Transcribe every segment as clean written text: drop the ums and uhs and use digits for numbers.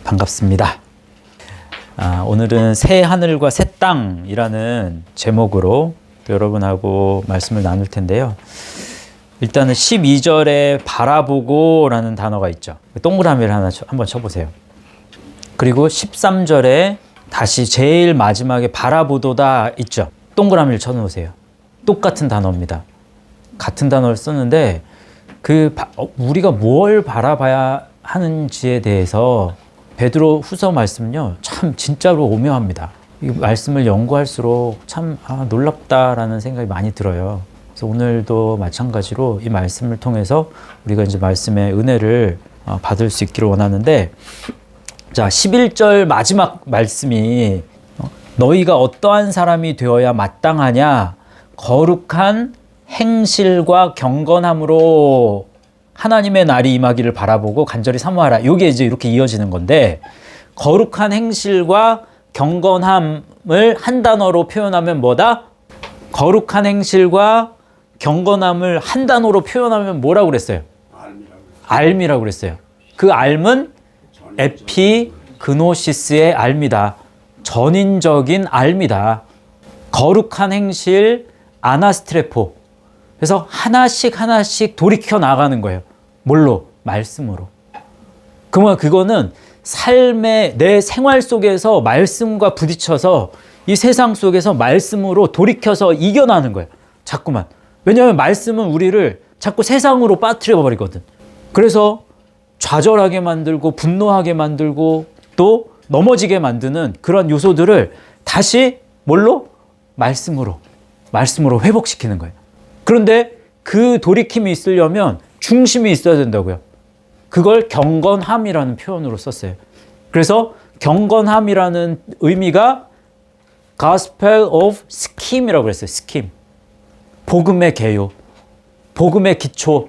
반갑습니다. 오늘은 새 하늘과 새 땅이라는 제목으로 여러분하고 말씀을 나눌 텐데요. 일단은 12절에 바라보고 라는 단어가 있죠. 동그라미를 한번 쳐보세요. 그리고 13절에 다시 제일 마지막에 바라보도다 있죠. 동그라미를 쳐놓으세요. 똑같은 단어입니다. 같은 단어를 썼는데 우리가 뭘 바라봐야 하는지에 대해서 베드로 후서 말씀은요, 참 진짜로 오묘합니다. 이 말씀을 연구할수록 참 놀랍다라는 생각이 많이 들어요. 그래서 오늘도 마찬가지로 이 말씀을 통해서 우리가 이제 말씀의 은혜를 받을 수 있기를 원하는데, 자, 11절 마지막 말씀이 너희가 어떠한 사람이 되어야 마땅하냐? 거룩한 행실과 경건함으로 하나님의 날이 임하기를 바라보고 간절히 사모하라. 이게 이제 이렇게 이어지는 건데, 거룩한 행실과 경건함을 한 단어로 표현하면 뭐다? 거룩한 행실과 경건함을 한 단어로 표현하면 뭐라고 그랬어요? 알미라고 그랬어요. 그 알은 에피그노시스의 알미다. 전인적인 알미다. 거룩한 행실, 아나스트레포. 그래서 하나씩 돌이켜 나가는 거예요. 뭘로? 말씀으로. 그러면 그거는 삶의 내 생활 속에서 말씀과 부딪혀서 이 세상 속에서 말씀으로 돌이켜서 이겨나는 거예요. 자꾸만. 왜냐하면 말씀은 우리를 자꾸 세상으로 빠뜨려 버리거든. 그래서 좌절하게 만들고 분노하게 만들고 또 넘어지게 만드는 그런 요소들을 다시 뭘로? 말씀으로 회복시키는 거예요. 그런데 그 돌이킴이 있으려면 중심이 있어야 된다고요. 그걸 경건함이라는 표현으로 썼어요. 그래서 경건함이라는 의미가 Gospel of Schem이라고 했어요. Scheme. 복음의 개요, 복음의 기초,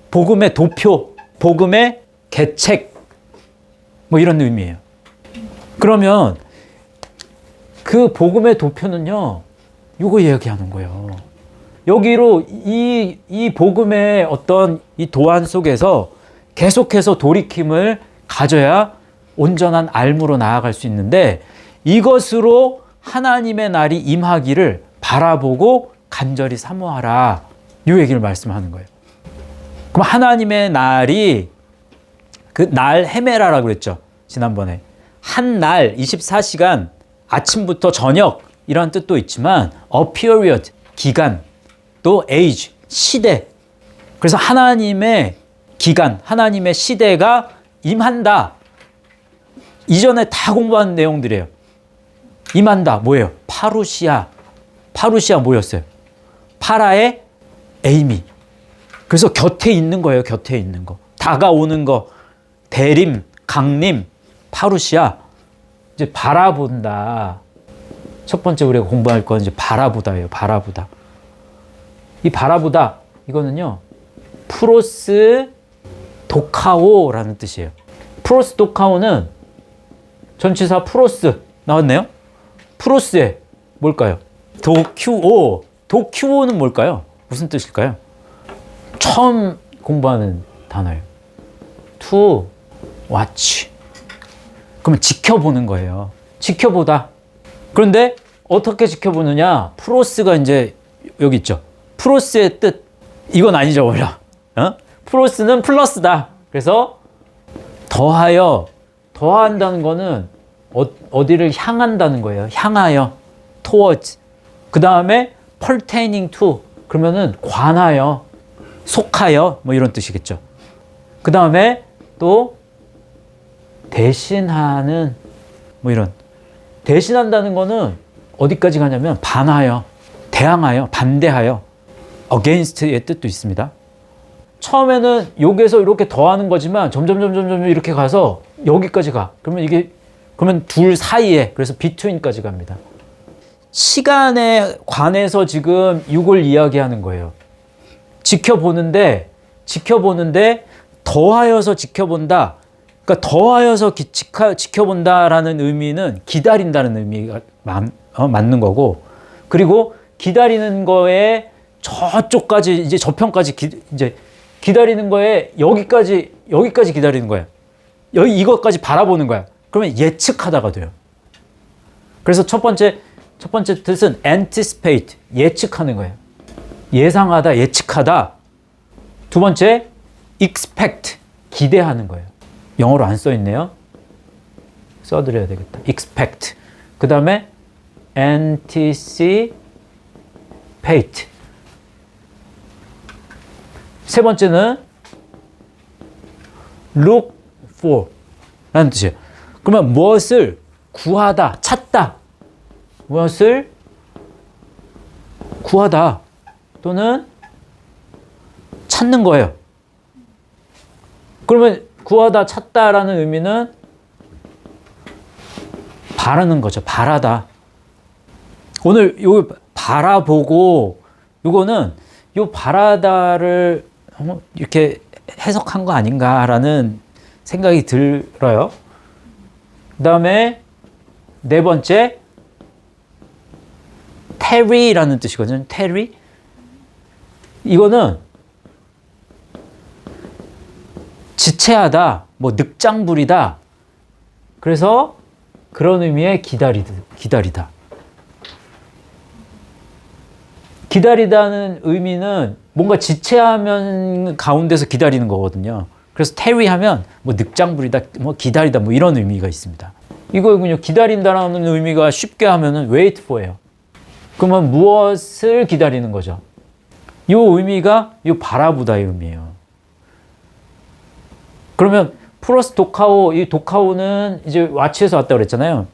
복음의 도표, 복음의 계책, 뭐 이런 의미예요. 그러면 그 복음의 도표는요, 이거 이야기하는 거예요. 여기로 이 복음의 어떤 이 도안 속에서 계속해서 돌이킴을 가져야 온전한 알무로 나아갈 수 있는데, 이것으로 하나님의 날이 임하기를 바라보고 간절히 사모하라. 이 얘기를 말씀하는 거예요. 그럼 하나님의 날이 그 날 헤메라라고 그랬죠. 지난번에. 한 날 24시간 아침부터 저녁 이런 뜻도 있지만 a period, 기간, 또 age, 시대. 그래서 하나님의 기간, 하나님의 시대가 임한다. 이전에 다 공부한 내용들이에요. 임한다. 뭐예요? 파루시아. 파루시아 뭐였어요? 파라의 에이미. 그래서 곁에 있는 거예요. 곁에 있는 거. 다가오는 거. 대림, 강림, 파루시아. 이제 바라본다. 첫 번째 우리가 공부할 건 이제 바라보다예요. 바라보다. 이 바라보다, 이거는요, 프로스 도카오라는 뜻이에요. 프로스 도카오는 전치사 프로스 나왔네요. 프로스에 뭘까요? 도큐오. 도큐오는 뭘까요? 무슨 뜻일까요? 처음 공부하는 단어예요. To watch. 그러면 지켜보는 거예요. 지켜보다. 그런데 어떻게 지켜보느냐? 프로스가 이제 여기 있죠. 프로스의 뜻, 이건 아니죠, 원래. 프로스는 플러스다. 그래서 더한다는 거는 어디를 향한다는 거예요. 향하여, towards. 그 다음에 pertaining to, 그러면은 관하여, 속하여, 뭐 이런 뜻이겠죠. 그 다음에 또 대신하는, 뭐 이런. 대신한다는 거는 어디까지 가냐면 반하여, 대항하여, 반대하여, against의 뜻도 있습니다. 처음에는 여기에서 이렇게 더하는 거지만 점점 이렇게 가서 여기까지 가. 그러면 둘 사이에, 그래서 between까지 갑니다. 시간에 관해서 지금 이걸 이야기하는 거예요. 지켜보는데 더하여서 지켜본다. 그러니까 더하여서 지켜본다라는 의미는 기다린다는 의미가 맞는 거고, 그리고 기다리는 거에 저쪽까지 이제 저편까지 이제 기다리는 거에 여기까지 기다리는 거야. 이것까지 바라보는 거야. 그러면 예측하다가 돼요. 그래서 첫 번째 뜻은 anticipate, 예측하는 거예요. 예상하다, 예측하다. 두 번째, expect, 기대하는 거예요. 영어로 안 써 있네요. 써드려야 되겠다. expect. 그 다음에 anticipate. 세 번째는 look for 라는 뜻이에요. 그러면 무엇을 구하다, 찾다. 무엇을 구하다 또는 찾는 거예요. 그러면 구하다, 찾다라는 의미는 바라는 거죠. 바라다. 오늘 요 바라보고 요거는 요 바라다를 이렇게 해석한 거 아닌가라는 생각이 들어요. 그 다음에 네 번째 tarry라는 뜻이거든요. tarry. 이거는 지체하다, 뭐 늑장 부리다. 그래서 그런 의미의 기다리다. 기다리다는 의미는 뭔가 지체하면 가운데서 기다리는 거거든요. 그래서 tarry 하면 뭐 늑장 부리다, 뭐 기다리다, 뭐 이런 의미가 있습니다. 이거군요. 기다린다라는 의미가 쉽게 하면은 wait for예요. 그러면 무엇을 기다리는 거죠? 이 의미가 이 바라보다의 의미예요. 그러면 플러스 도카오, 이 도카오는 이제 와치에서 왔다고 그랬잖아요.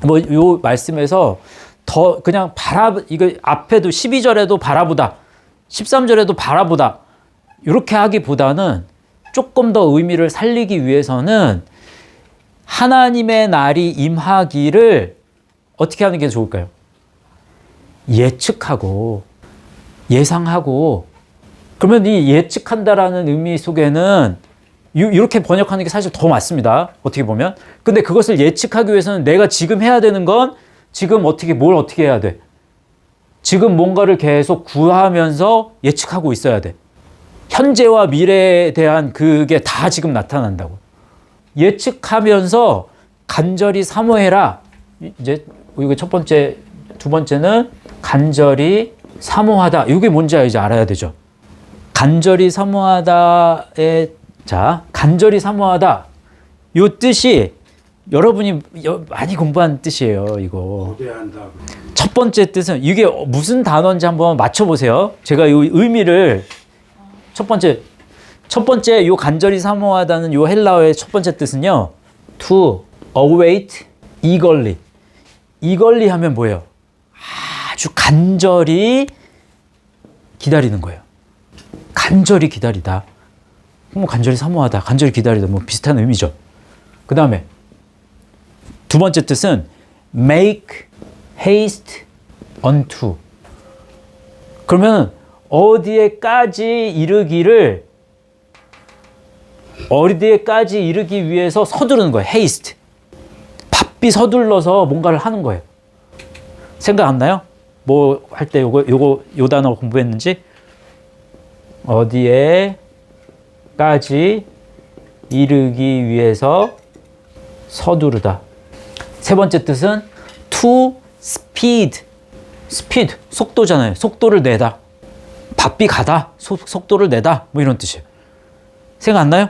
뭐 요 말씀에서 더 그냥 이거 앞에도 12절에도 바라보다, 13절에도 바라보다 이렇게 하기보다는 조금 더 의미를 살리기 위해서는 하나님의 날이 임하기를 어떻게 하는 게 좋을까요? 예측하고 예상하고. 그러면 이 예측한다라는 의미 속에는 이렇게 번역하는 게 사실 더 맞습니다. 어떻게 보면. 근데 그것을 예측하기 위해서는 내가 지금 해야 되는 건 지금 뭘 어떻게 해야 돼? 지금 뭔가를 계속 구하면서 예측하고 있어야 돼. 현재와 미래에 대한 그게 다 지금 나타난다고. 예측하면서 간절히 사모해라. 이제 이거 첫 번째, 두 번째는 간절히 사모하다. 이게 뭔지 이제 알아야 되죠. 간절히 사모하다의 간절히 사모하다. 이 뜻이 여러분이 많이 공부한 뜻이에요. 이거. 첫 번째 뜻은 이게 무슨 단어인지 한번 맞춰보세요. 제가 이 의미를 첫 번째 요 간절히 사모하다는 요 헬라어의 첫 번째 뜻은요. to await eagerly. eagerly 하면 뭐예요? 아주 간절히 기다리는 거예요. 간절히 기다리다. 뭐 간절히 사모하다, 간절히 기다리다, 뭐 비슷한 의미죠. 그 다음에 두 번째 뜻은 make haste unto. 그러면 어디에까지 이르기 위해서 서두르는 거예요. haste. 바삐 서둘러서 뭔가를 하는 거예요. 생각 안 나요? 뭐 할 때 요 단어 공부했는지? 어디에까지 이르기 위해서 서두르다. 세 번째 뜻은 to speed. speed, 속도잖아요. 속도를 내다. 바삐 가다. 속도를 내다. 뭐 이런 뜻이에요. 생각 안 나요?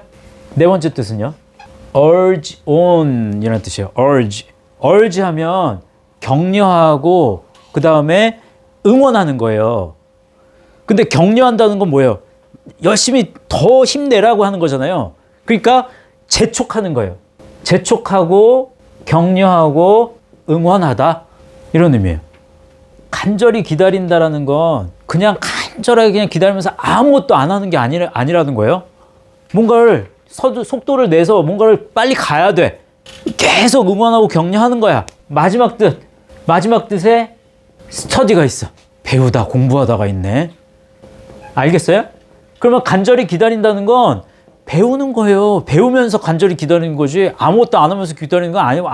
네 번째 뜻은요. urge on 이런 뜻이에요. urge 하면 격려하고 그 다음에 응원하는 거예요. 근데 격려한다는 건 뭐예요? 열심히 더 힘내라고 하는 거잖아요. 그러니까 재촉하는 거예요. 재촉하고 격려하고 응원하다 이런 의미예요. 간절히 기다린다라는 건 그냥 간절하게 그냥 기다리면서 아무것도 안 하는 게 아니라는 거예요. 뭔가를 속도를 내서 뭔가를 빨리 가야 돼. 계속 응원하고 격려하는 거야. 마지막 뜻에 스터디가 있어. 배우다, 공부하다가 있네. 알겠어요? 그러면 간절히 기다린다는 건 배우는 거예요. 배우면서 간절히 기다리는 거지 아무것도 안 하면서 기다리는 건 아니고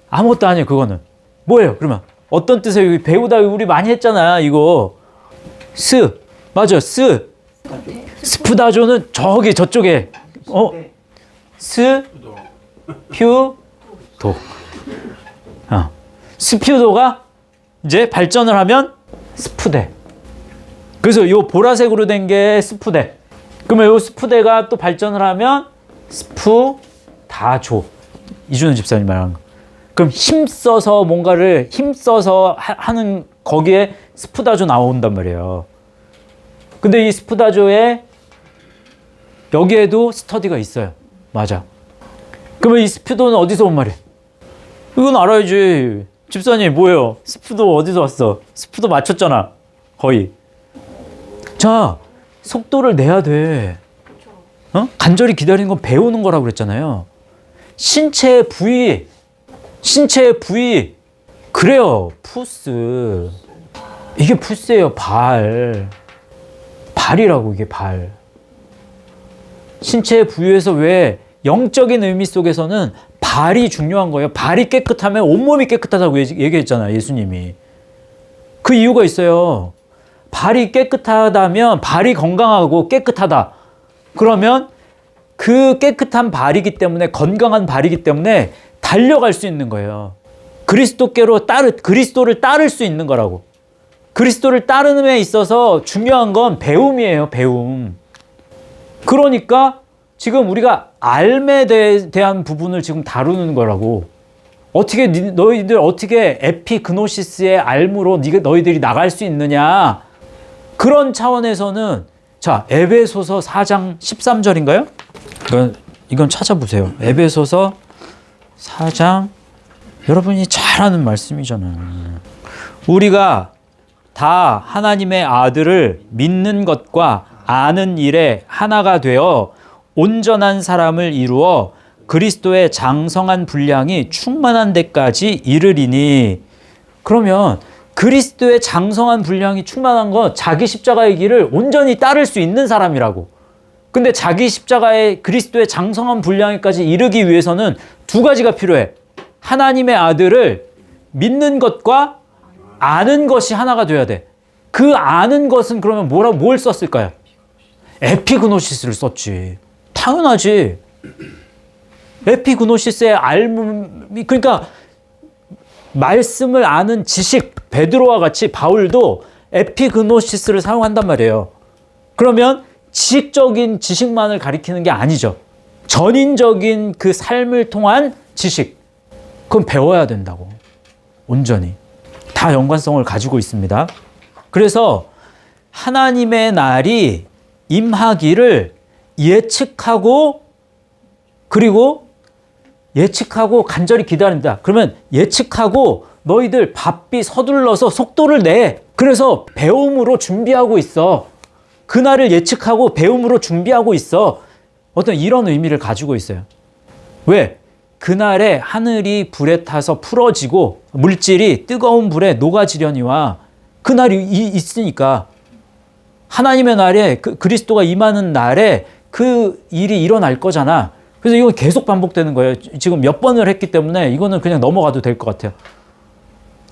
아무것도 아니에요. 그거는 뭐예요? 그러면 어떤 뜻이에요? 배우다 우리 많이 했잖아. 이거 맞아. 스푸다조는 저쪽에 퓨 도. 스퓨도가 이제 발전을 하면 스푸대. 그래서 이 보라색으로 된 게 스푸대. 그러면 이 스푸대가 또 발전을 하면 스푸다조. 이준호 집사님 말하는 거. 그럼 힘써서 뭔가를 힘써서 하는 거기에 스푸다조 나온단 말이에요. 근데 이 스푸다조에 여기에도 스터디가 있어요. 맞아. 그러면 이 스푸도는 어디서 온 말이야? 이건 알아야지. 집사님 뭐예요? 스푸도 어디서 왔어? 스푸도 맞췄잖아. 거의. 자, 속도를 내야 돼. 간절히 기다리는 건 배우는 거라고 그랬잖아요. 신체의 부위. 그래요. 푸스. 이게 푸스예요. 발이라고, 이게 발. 신체의 부위에서 왜 영적인 의미 속에서는 발이 중요한 거예요. 발이 깨끗하면 온몸이 깨끗하다고 얘기했잖아요. 예수님이. 그 이유가 있어요. 발이 깨끗하다면 발이 건강하고 깨끗하다. 그러면 그 깨끗한 발이기 때문에 건강한 발이기 때문에 달려갈 수 있는 거예요. 그리스도를 따를 수 있는 거라고. 그리스도를 따르는 데 있어서 중요한 건 배움이에요. 배움. 그러니까 지금 우리가 알에 대한 부분을 지금 다루는 거라고. 너희들 어떻게 에피그노시스의 알무로 너희들이 나갈 수 있느냐. 그런 차원에서는 자, 에베소서 4장 13절인가요? 이건 찾아보세요. 에베소서 4장. 여러분이 잘 아는 말씀이잖아요. 우리가 다 하나님의 아들을 믿는 것과 아는 일에 하나가 되어 온전한 사람을 이루어 그리스도의 장성한 분량이 충만한 데까지 이르리니. 그러면 그리스도의 장성한 분량이 충만한 건 자기 십자가의 길을 온전히 따를 수 있는 사람이라고. 근데 자기 십자가의 그리스도의 장성한 분량까지 이르기 위해서는 두 가지가 필요해. 하나님의 아들을 믿는 것과 아는 것이 하나가 돼야 돼. 그 아는 것은 그러면 뭘 썼을까요? 에피그노시스를 썼지. 당연하지. 에피그노시스의 알몸이, 그러니까 말씀을 아는 지식, 베드로와 같이 바울도 에피그노시스를 사용한단 말이에요. 그러면 지식적인 지식만을 가리키는 게 아니죠. 전인적인 그 삶을 통한 지식. 그건 배워야 된다고. 온전히. 다 연관성을 가지고 있습니다. 그래서 하나님의 날이 임하기를 예측하고 간절히 기다린다. 그러면 예측하고 너희들 바삐 서둘러서 속도를 내. 그래서 배움으로 준비하고 있어. 그날을 예측하고 배움으로 준비하고 있어. 어떤 이런 의미를 가지고 있어요. 왜? 그날에 하늘이 불에 타서 풀어지고 물질이 뜨거운 불에 녹아지려니와 그날이 있으니까 하나님의 날에 그리스도가 임하는 날에 그 일이 일어날 거잖아. 그래서 이건 계속 반복되는 거예요. 지금 몇 번을 했기 때문에 이거는 그냥 넘어가도 될 것 같아요.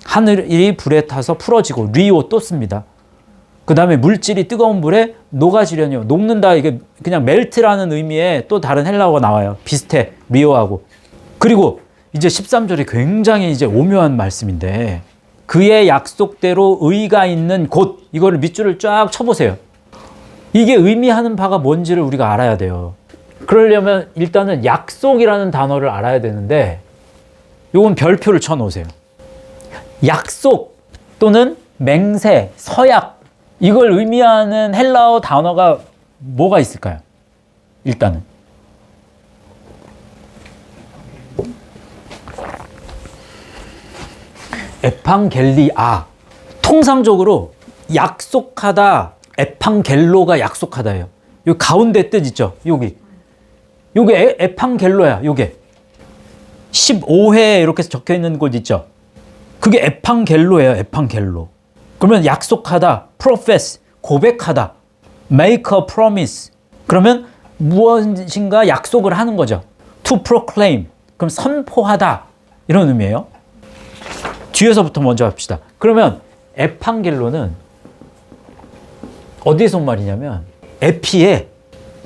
하늘이 불에 타서 풀어지고 리오 또 씁니다. 그 다음에 물질이 뜨거운 불에 녹아지려니와. 녹는다, 이게 그냥 멜트라는 의미의 또 다른 헬라어가 나와요. 비슷해, 리오하고. 그리고 이제 13절이 굉장히 이제 오묘한 말씀인데, 그의 약속대로 의가 있는 곳, 이거를 밑줄을 쫙 쳐보세요. 이게 의미하는 바가 뭔지를 우리가 알아야 돼요. 그러려면 일단은 약속이라는 단어를 알아야 되는데, 요건 별표를 쳐놓으세요. 약속 또는 맹세, 서약, 이걸 의미하는 헬라어 단어가 뭐가 있을까요? 일단은 에팡겔리아. 통상적으로 약속하다, 에팡겔로가 약속하다예요. 요 가운데 뜻 있죠? 요게 에팡겔로야. 요게 15회 이렇게 적혀 있는 곳 있죠? 그게 에팡겔로예요. 에팡겔로. 그러면 약속하다, profess, 고백하다, make a promise. 그러면 무엇인가 약속을 하는 거죠. to proclaim. 그럼 선포하다. 이런 의미예요. 뒤에서부터 먼저 합시다. 그러면 에팡겔로는 어디서 온 말이냐면 에피에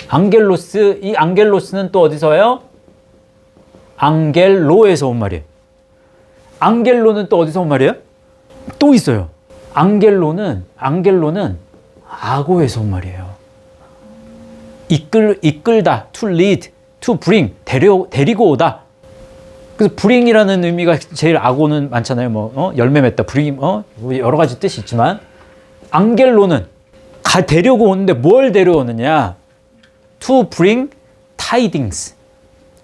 안겔로스, 이 안겔로스는 또 어디서 와요? 앙겔로에서 온 말이에요. 앙겔로는 또 어디서 온 말이에요? 또 있어요. 앙겔로는 아고에서 온 말이에요. 이끌다, to lead, to bring, 데리고 오다. 그래서 bring이라는 의미가 제일 아고는 많잖아요. 뭐 열매 맺다, bring, 여러 가지 뜻이 있지만 앙겔로는 데려고 오는데 뭘 데려오느냐? To bring tidings,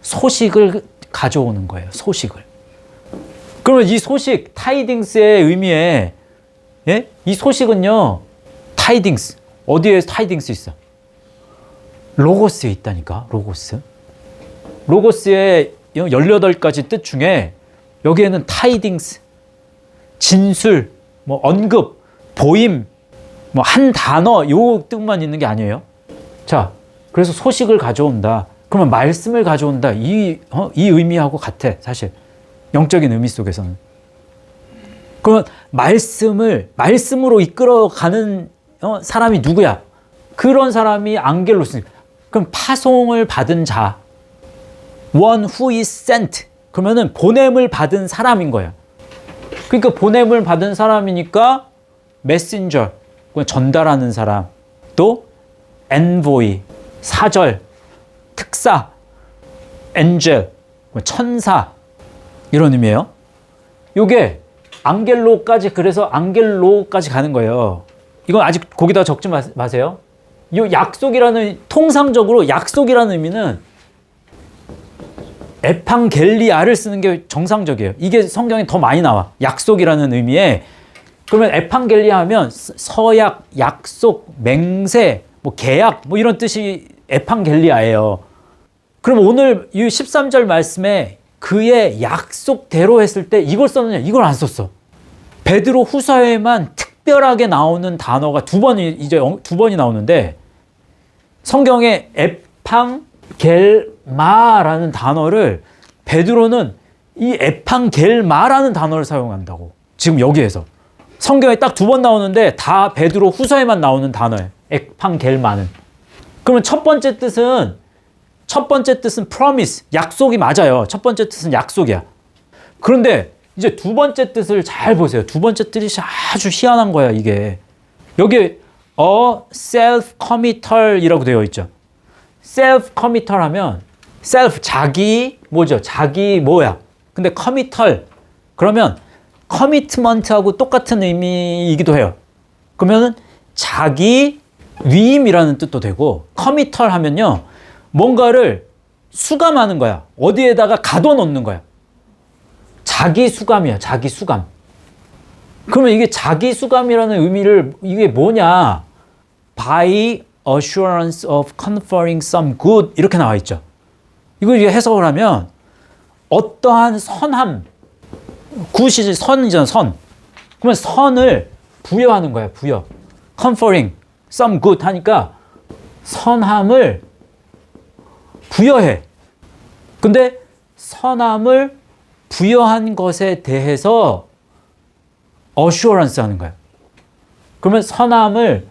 소식을 가져오는 거예요. 소식을. 그러면 이 소식, tidings의 의미에 이 소식은요, tidings 어디에 tidings 있어? 로고스에 있다니까. 로고스의 18가지 뜻 중에 여기에는 tidings, 진술, 뭐 언급, 보임, 뭐 한 단어 요 뜻만 있는 게 아니에요. 자, 그래서 소식을 가져온다. 그러면 말씀을 가져온다. 이 의미하고 같아, 사실. 영적인 의미 속에서는. 그러면 말씀으로 이끌어가는 사람이 누구야? 그런 사람이 앙겔로스. 그럼 파송을 받은 자, one who is sent. 그러면은 보냄을 받은 사람인 거야. 그러니까 보냄을 받은 사람이니까 messenger, 전달하는 사람, 또 envoy, 사절, 특사, angel, 천사, 이런 의미예요. 요게 앙겔로까지, 그래서 앙겔로까지 가는 거예요. 이건 아직 거기다 적지 마세요. 요 약속이라는, 통상적으로 약속이라는 의미는 에판겔리아를 쓰는 게 정상적이에요. 이게 성경에 더 많이 나와. 약속이라는 의미에. 그러면 에판겔리아 하면 서약, 약속, 맹세, 뭐 계약, 뭐 이런 뜻이 에판겔리아예요. 그럼 오늘 이 13절 말씀에 그의 약속대로 했을 때 이걸 썼느냐? 이걸 안 썼어. 베드로 후서에만 특별하게 나오는 단어가 두 번이 나오는데, 성경에 에판겔마라는 단어를 베드로는 이 에판겔마라는 단어를 사용한다고. 지금 여기에서 성경에 딱 두 번 나오는데 다 베드로 후서에만 나오는 단어예요. 에판겔마는. 그러면 첫 번째 뜻은 promise, 약속이 맞아요. 첫 번째 뜻은 약속이야. 그런데 이제 두 번째 뜻을 잘 보세요. 두 번째 뜻이 아주 희한한 거야, 이게. 여기 self-committal이라고 되어 있죠. self-committal 하면 self, 자기, 뭐죠? 자기 뭐야? 근데 committal, 그러면 commitment하고 똑같은 의미이기도 해요. 그러면은 자기 위임이라는 뜻도 되고, committal 하면요, 뭔가를 수감하는 거야. 어디에다가 가둬놓는 거야. 자기 수감이야, 자기 수감. 그러면 이게 자기 수감이라는 의미를, 이게 뭐냐? By assurance of conferring some good, 이렇게 나와 있죠. 이걸 해석을 하면 어떠한 선함, 굿이 선이잖아, 선. 그러면 선을 부여하는 거야, 부여. conferring some good 하니까 선함을 부여해. 근데 선함을 부여한 것에 대해서 assurance 하는 거야. 그러면 선함을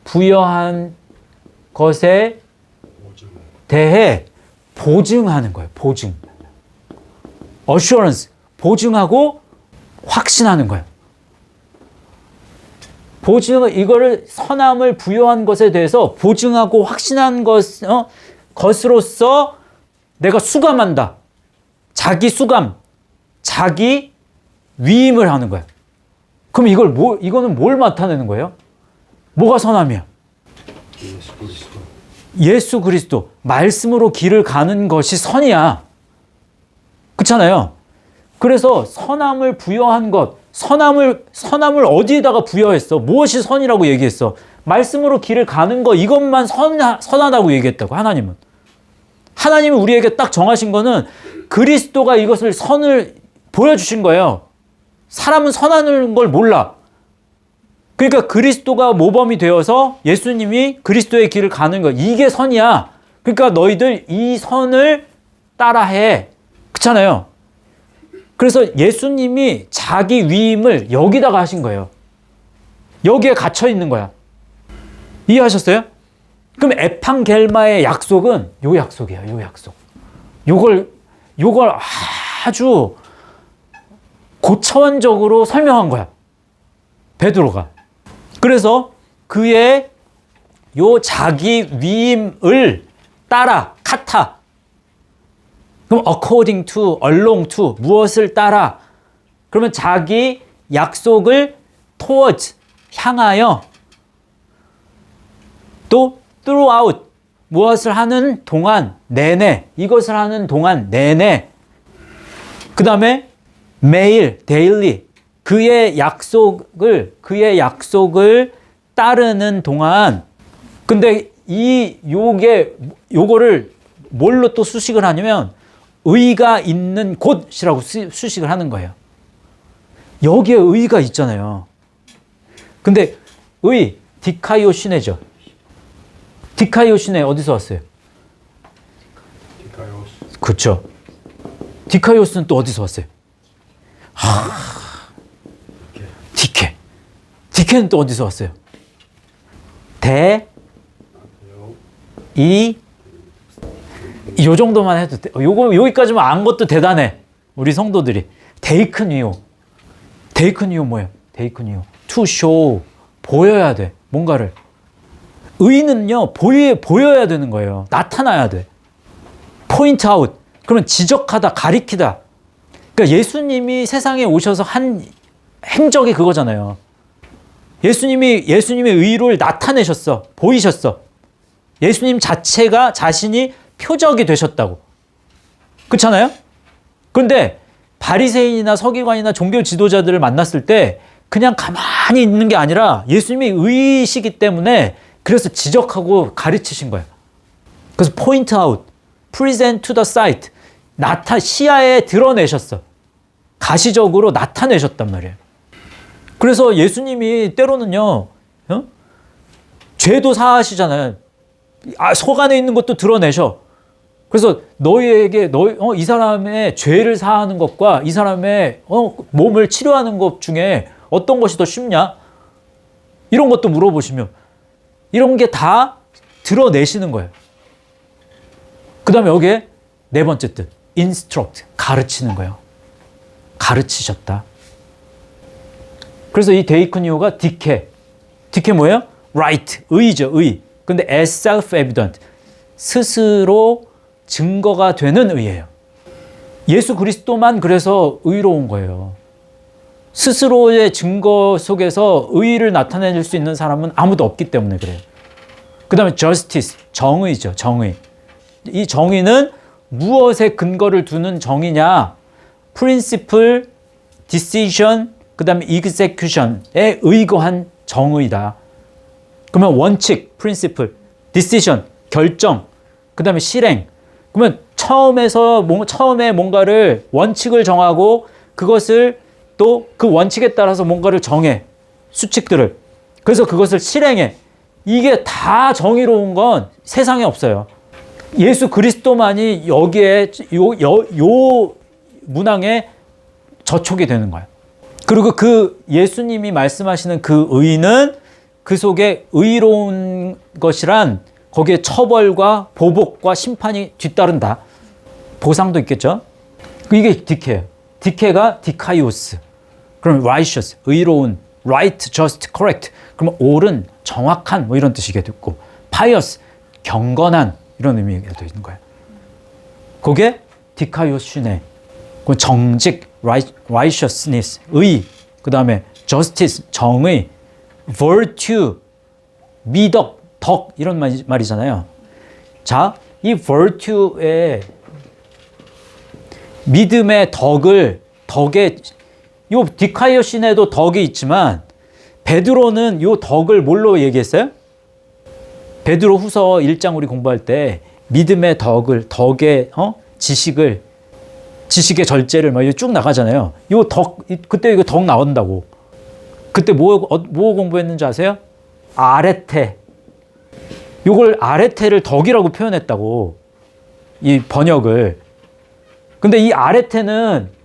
부여한 것에 대해 보증하는 거예요. 보증. assurance. 보증하고 확신하는 거예요. 이거를 선함을 부여한 것에 대해서 보증하고 확신한 것으로서 내가 수감한다. 자기 수감, 자기 위임을 하는 거야. 그럼 이거는 뭘 나타내는 거예요? 뭐가 선함이야? 예수 그리스도. 말씀으로 길을 가는 것이 선이야. 그렇잖아요. 그래서 선함을 부여한 것, 선함을 어디에다가 부여했어? 무엇이 선이라고 얘기했어? 말씀으로 길을 가는 거, 이것만 선하다고 얘기했다고, 하나님은. 하나님이 우리에게 딱 정하신 거는 그리스도가 이것을 선을 보여주신 거예요. 사람은 선하는 걸 몰라. 그러니까 그리스도가 모범이 되어서 예수님이 그리스도의 길을 가는 거, 이게 선이야. 그러니까 너희들 이 선을 따라해. 그렇잖아요. 그래서 예수님이 자기 위임을 여기다가 하신 거예요. 여기에 갇혀 있는 거야. 이해하셨어요? 그럼 에판겔마의 약속은 요 약속이야, 요 약속. 요걸 요걸 아주 고차원적으로 설명한 거야. 베드로가. 그래서 그의 요 자기 위임을 따라, 카타. 그럼 according to, along to, 무엇을 따라. 그러면 자기 약속을 towards, 향하여. 또 throughout, 무엇을 하는 동안, 내내. 이것을 하는 동안, 내내. 그 다음에 매일, daily. 그의 약속을 따르는 동안. 근데 요거를 뭘로 또 수식을 하냐면 의가 있는 곳이라고 수식을 하는 거예요. 여기에 의가 있잖아요. 근데 디카이오시네죠. 디카이오시네 어디서 왔어요? 디카이오스. 그렇죠. 디카이오스는 또 어디서 왔어요? 디케는 또 어디서 왔어요? 요 정도만 해도 돼. 여기까지만 안 것도 대단해. 우리 성도들이. 데이크니오 뭐예요? 데이크니오. to show. 보여야 돼. 뭔가를. 의는요, 보여야 되는 거예요. 나타나야 돼. point out. 그러면 지적하다, 가리키다. 그러니까 예수님이 세상에 오셔서 한 행적이 그거잖아요. 예수님의 의를 나타내셨어. 보이셨어. 예수님 자신이 표적이 되셨다고. 그렇잖아요? 그런데 바리새인이나 서기관이나 종교 지도자들을 만났을 때 그냥 가만히 있는 게 아니라 예수님이 의이시기 때문에 그래서 지적하고 가르치신 거예요. 그래서 point out, present to the sight, 시야에 드러내셨어. 가시적으로 나타내셨단 말이에요. 그래서 예수님이 때로는요, 죄도 사하시잖아요. 속 안에 있는 것도 드러내셔. 그래서 너희에게 이 사람의 죄를 사하는 것과 이 사람의 몸을 치료하는 것 중에 어떤 것이 더 쉽냐? 이런 것도 물어보시면 이런 게 다 드러내시는 거예요. 그 다음에 여기에 네 번째 뜻, instruct, 가르치는 거예요. 가르치셨다. 그래서 이 데이크니오가 디케 뭐예요? right, 의죠, 의. 근데 as self-evident, 스스로 증거가 되는 의예요. 예수 그리스도만 그래서 의로운 거예요. 스스로의 증거 속에서 의를 나타낼 수 있는 사람은 아무도 없기 때문에 그래요. 그 다음에 justice, 정의죠, 정의. 이 정의는 무엇에 근거를 두는 정의냐? principle, decision, 그 다음에 execution에 의거한 정의다. 그러면 원칙, principle, decision, 결정, 그 다음에 실행. 그러면 처음에 뭔가를 원칙을 정하고 그것을 또 그 원칙에 따라서 뭔가를 정해. 수칙들을. 그래서 그것을 실행해. 이게 다 정의로운 건 세상에 없어요. 예수 그리스도만이 여기에 요 문항에 저촉이 되는 거예요. 그리고 그 예수님이 말씀하시는 그 의는 그 속에 의로운 것이란 거기에 처벌과 보복과 심판이 뒤따른다. 보상도 있겠죠. 이게 디케예요. 디케가 디카이오스. 그럼 righteous, 의로운, right, just, correct. 그러면 옳은, 정확한 뭐 이런 뜻이겠고, pious, 경건한 이런 의미가 되는 거예요. 그게 디카이오시네. 정직, righteousness, 의. 그 다음에 justice, 정의, virtue, 미덕, 덕 이런 말이잖아요. 자, 이 virtue의 믿음의 덕에 요 디카이오신에도 덕이 있지만 베드로는 요 덕을 뭘로 얘기했어요? 베드로 후서 1장 우리 공부할 때 믿음의 덕의 지식의 절제를 막 쭉 나가잖아요. 요 그때 이거 덕 나온다고. 그때 뭐 공부했는지 아세요? 아레테. 요걸 아레테를 덕이라고 표현했다고. 이 번역을. 근데 이 아레테는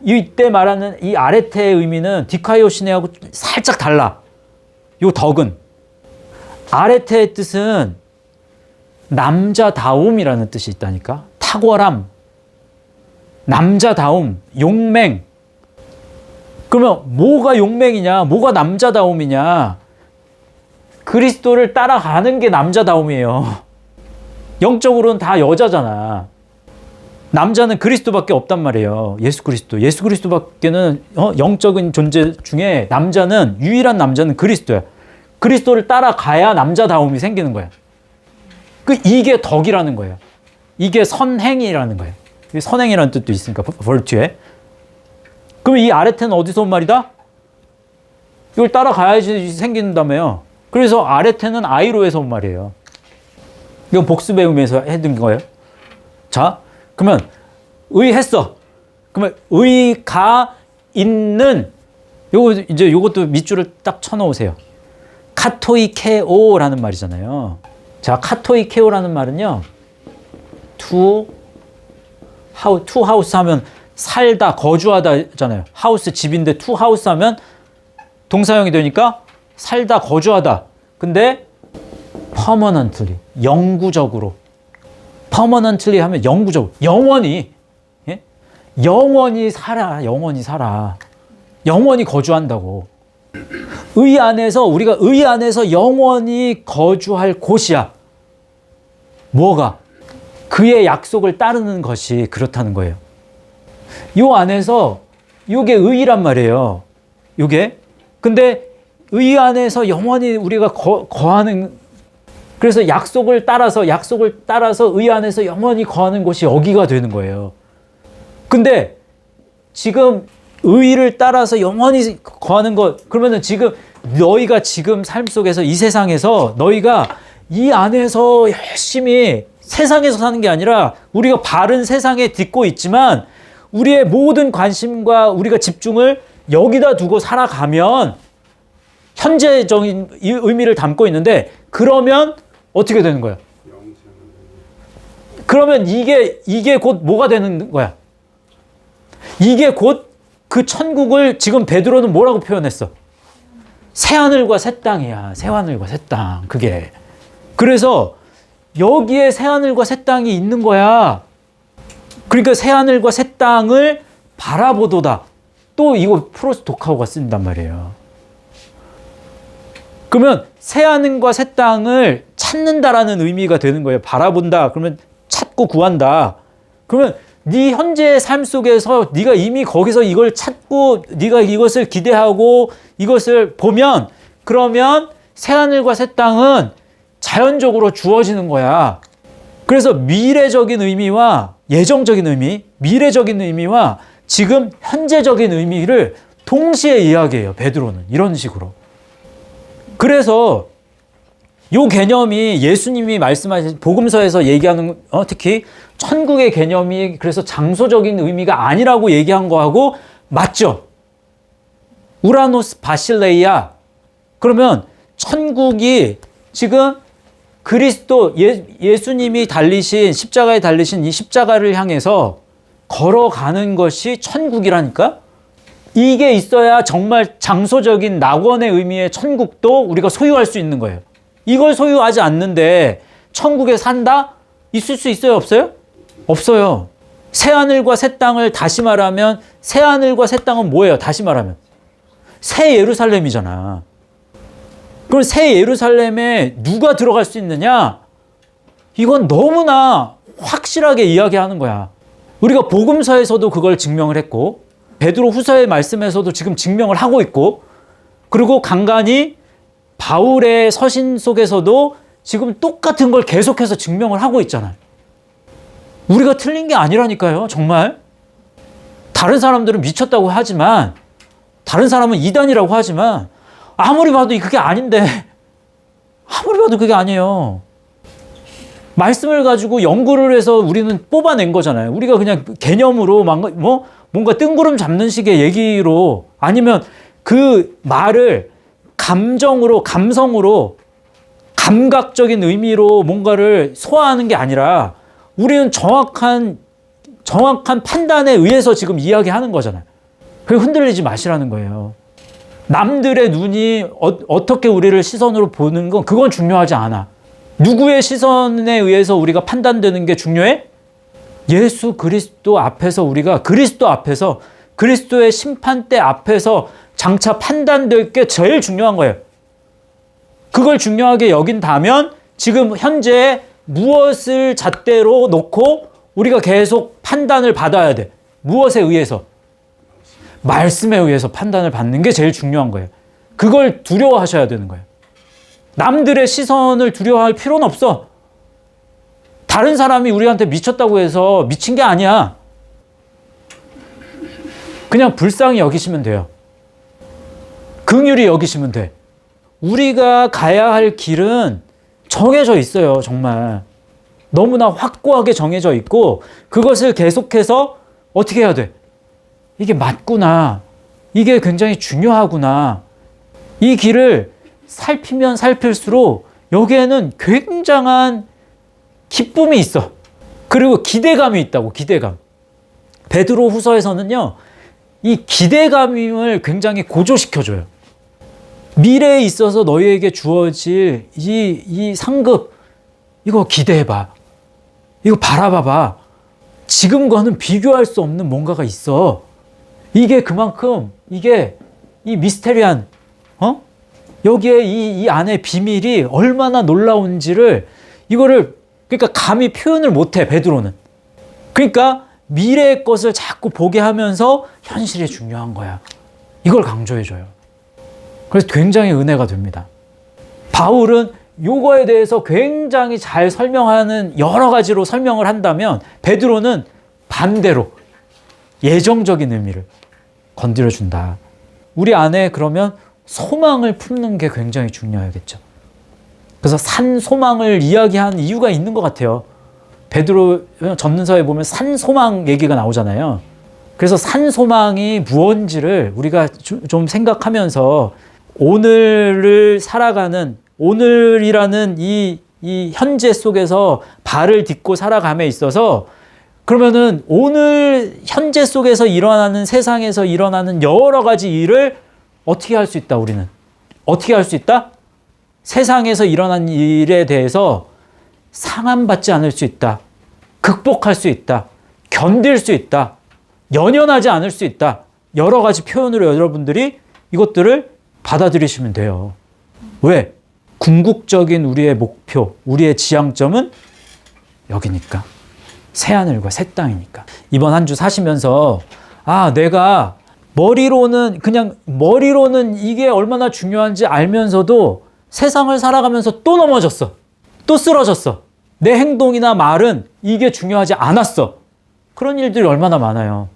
이때 말하는 이 아레테의 의미는 디카이오시네하고 살짝 달라. 요 덕은. 아레테의 뜻은 남자다움이라는 뜻이 있다니까. 탁월함. 남자다움, 용맹. 그러면 뭐가 용맹이냐? 뭐가 남자다움이냐? 그리스도를 따라가는 게 남자다움이에요. 영적으로는 다 여자잖아. 남자는 그리스도밖에 없단 말이에요. 예수 그리스도. 예수 그리스도밖에는 영적인 존재 중에 남자는 유일한 남자는 그리스도야. 그리스도를 따라가야 남자다움이 생기는 거야. 이게 덕이라는 거예요. 이게 선행이라는 거예요. 선행이라는 뜻도 있으니까 virtue에. 그럼 이 아레테는 어디서 온 말이다? 이걸 따라가야지 생긴다며요. 그래서 아레테는 아이로에서 온 말이에요. 이건 복습의 의미에서 해둔 거예요. 자, 그러면 의했어. 그러면 의가 있는 요것도 밑줄을 딱 쳐놓으세요. 카토이케오라는 말이잖아요. 자, 카토이케오라는 말은요. to house 하면 살다, 거주하다잖아요. 하우스 집인데 to house 하면 동사형이 되니까 살다, 거주하다. 근데 permanently, 영구적으로. permanently 하면 영구적으로, 영원히. 예? 영원히 살아, 영원히 살아. 영원히 거주한다고. 의 안에서, 우리가 의 안에서 영원히 거주할 곳이야. 뭐가? 그의 약속을 따르는 것이 그렇다는 거예요. 요 안에서, 요게 의란 말이에요. 요게. 근데 의 안에서 영원히 우리가 거하는, 그래서 약속을 따라서 의 안에서 영원히 거하는 곳이 여기가 되는 거예요. 근데 지금 의를 따라서 영원히 거하는 것, 그러면은 지금 너희가 지금 삶 속에서 이 세상에서 너희가 이 안에서 열심히 세상에서 사는 게 아니라 우리가 바른 세상에 딛고 있지만 우리의 모든 관심과 우리가 집중을 여기다 두고 살아가면 현재적인 의미를 담고 있는데, 그러면 어떻게 되는 거야? 그러면 이게 곧 뭐가 되는 거야? 이게 곧 그 천국을 지금 베드로는 뭐라고 표현했어? 새하늘과 새 땅이야. 새하늘과 새 땅. 그게. 그래서 여기에 새하늘과 새 땅이 있는 거야. 그러니까 새하늘과 새 땅을 바라보도다. 또 이거 프로스토카오가 쓴단 말이에요. 그러면 새하늘과 새 땅을 찾는다라는 의미가 되는 거예요. 바라본다. 그러면 찾고 구한다. 그러면 네 현재의 삶 속에서 네가 이미 거기서 이걸 찾고 네가 이것을 기대하고 이것을 보면, 그러면 새하늘과 새 땅은 자연적으로 주어지는 거야. 그래서 미래적인 의미와 예정적인 의미, 미래적인 의미와 지금 현재적인 의미를 동시에 이야기해요. 베드로는 이런 식으로. 그래서 요 개념이 예수님이 말씀하신 복음서에서 얘기하는, 특히 천국의 개념이 그래서 장소적인 의미가 아니라고 얘기한 거하고 맞죠? 우라노스 바실레이아. 그러면 천국이 지금 그리스도 예수님이 달리신 십자가에 달리신 이 십자가를 향해서 걸어가는 것이 천국이라니까? 이게 있어야 정말 장소적인 낙원의 의미의 천국도 우리가 소유할 수 있는 거예요. 이걸 소유하지 않는데 천국에 산다? 있을 수 있어요? 없어요? 없어요. 새하늘과 새 땅을 다시 말하면, 새하늘과 새 땅은 뭐예요? 다시 말하면 새 예루살렘이잖아. 그럼 새 예루살렘에 누가 들어갈 수 있느냐? 이건 너무나 확실하게 이야기하는 거야. 우리가 복음서에서도 그걸 증명을 했고, 베드로 후서의 말씀에서도 지금 증명을 하고 있고, 그리고 간간히 바울의 서신 속에서도 지금 똑같은 걸 계속해서 증명을 하고 있잖아요. 우리가 틀린 게 아니라니까요. 정말. 다른 사람들은 미쳤다고 하지만, 다른 사람은 이단이라고 하지만, 아무리 봐도 그게 아닌데, 아무리 봐도 그게 아니에요. 말씀을 가지고 연구를 해서 우리는 뽑아낸 거잖아요. 우리가 그냥 개념으로 뭔가 뜬구름 잡는 식의 얘기로, 아니면 그 말을 감정으로, 감성으로, 감각적인 의미로 뭔가를 소화하는 게 아니라 우리는 정확한 판단에 의해서 지금 이야기하는 거잖아요. 그게 흔들리지 마시라는 거예요. 남들의 눈이 어떻게 우리를 시선으로 보는 건 그건 중요하지 않아. 누구의 시선에 의해서 우리가 판단되는 게 중요해? 예수 그리스도 앞에서 우리가 그리스도 앞에서 그리스도의 심판대 앞에서 장차 판단될 게 제일 중요한 거예요. 그걸 중요하게 여긴다면 지금 현재 무엇을 잣대로 놓고 우리가 계속 판단을 받아야 돼. 무엇에 의해서? 말씀에 의해서 판단을 받는 게 제일 중요한 거예요. 그걸 두려워하셔야 되는 거예요. 남들의 시선을 두려워할 필요는 없어. 다른 사람이 우리한테 미쳤다고 해서 미친 게 아니야. 그냥 불쌍히 여기시면 돼요. 긍휼히 여기시면 돼. 우리가 가야 할 길은 정해져 있어요. 정말 너무나 확고하게 정해져 있고 그것을 계속해서 어떻게 해야 돼? 이게 맞구나. 이게 굉장히 중요하구나. 이 길을 살피면 살필수록 여기에는 굉장한 기쁨이 있어. 그리고 기대감이 있다고. 기대감. 베드로 후서에서는요, 이 기대감을 굉장히 고조시켜줘요. 미래에 있어서 너희에게 주어질 이 상급, 이거 기대해봐. 이거 바라봐봐. 지금과는 비교할 수 없는 뭔가가 있어. 이게 그만큼, 이게 이 미스테리한, 여기에 이 안에 비밀이 얼마나 놀라운지를, 이거를, 그러니까 감히 표현을 못해, 베드로는. 그러니까 미래의 것을 자꾸 보게 하면서 현실이 중요한 거야. 이걸 강조해줘요. 그래서 굉장히 은혜가 됩니다. 바울은 요거에 대해서 굉장히 잘 설명하는 여러 가지로 설명을 한다면 베드로는 반대로 예정적인 의미를 건드려준다. 우리 안에 그러면 소망을 품는 게 굉장히 중요하겠죠. 그래서 산 소망을 이야기한 이유가 있는 것 같아요. 베드로 전서에 보면 산 소망 얘기가 나오잖아요. 그래서 산 소망이 무엇인지를 우리가 좀 생각하면서 오늘을 살아가는, 오늘이라는 이 현재 속에서 발을 딛고 살아감에 있어서 그러면은 오늘 현재 속에서 일어나는, 세상에서 일어나는 여러 가지 일을 어떻게 할 수 있다, 우리는? 어떻게 할 수 있다? 세상에서 일어난 일에 대해서 상함받지 않을 수 있다. 극복할 수 있다. 견딜 수 있다. 연연하지 않을 수 있다. 여러 가지 표현으로 여러분들이 이것들을 받아들이시면 돼요. 왜? 궁극적인 우리의 목표, 우리의 지향점은 여기니까. 새하늘과 새 땅이니까. 이번 한 주 사시면서 내가 머리로는 이게 얼마나 중요한지 알면서도 세상을 살아가면서 또 넘어졌어. 또 쓰러졌어. 내 행동이나 말은 이게 중요하지 않았어. 그런 일들이 얼마나 많아요.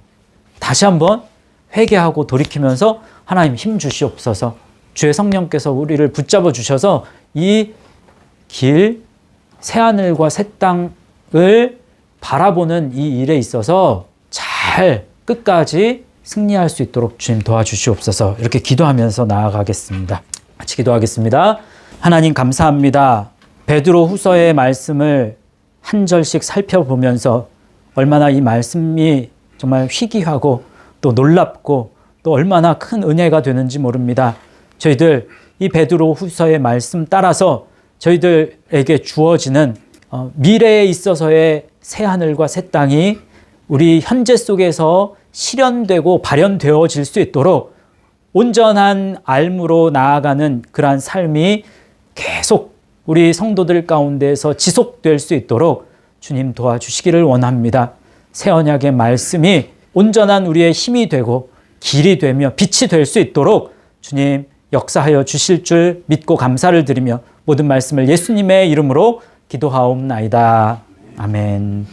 다시 한번 회개하고 돌이키면서 하나님 힘 주시옵소서. 주의 성령께서 우리를 붙잡아 주셔서 이 길, 새하늘과 새 땅을 바라보는 이 일에 있어서 잘 끝까지 승리할 수 있도록 주님 도와주시옵소서. 이렇게 기도하면서 나아가겠습니다. 같이 기도하겠습니다. 하나님 감사합니다. 베드로 후서의 말씀을 한 절씩 살펴보면서 얼마나 이 말씀이 정말 희귀하고 또 놀랍고 또 얼마나 큰 은혜가 되는지 모릅니다. 저희들 이 베드로 후서의 말씀 따라서 저희들에게 주어지는 미래에 있어서의 새하늘과 새 땅이 우리 현재 속에서 실현되고 발현되어질 수 있도록 온전한 알므로 나아가는 그러한 삶이 계속 우리 성도들 가운데서 지속될 수 있도록 주님 도와주시기를 원합니다. 새 언약의 말씀이 온전한 우리의 힘이 되고 길이 되며 빛이 될 수 있도록 주님 역사하여 주실 줄 믿고 감사를 드리며 모든 말씀을 예수님의 이름으로 기도하옵나이다. 아멘.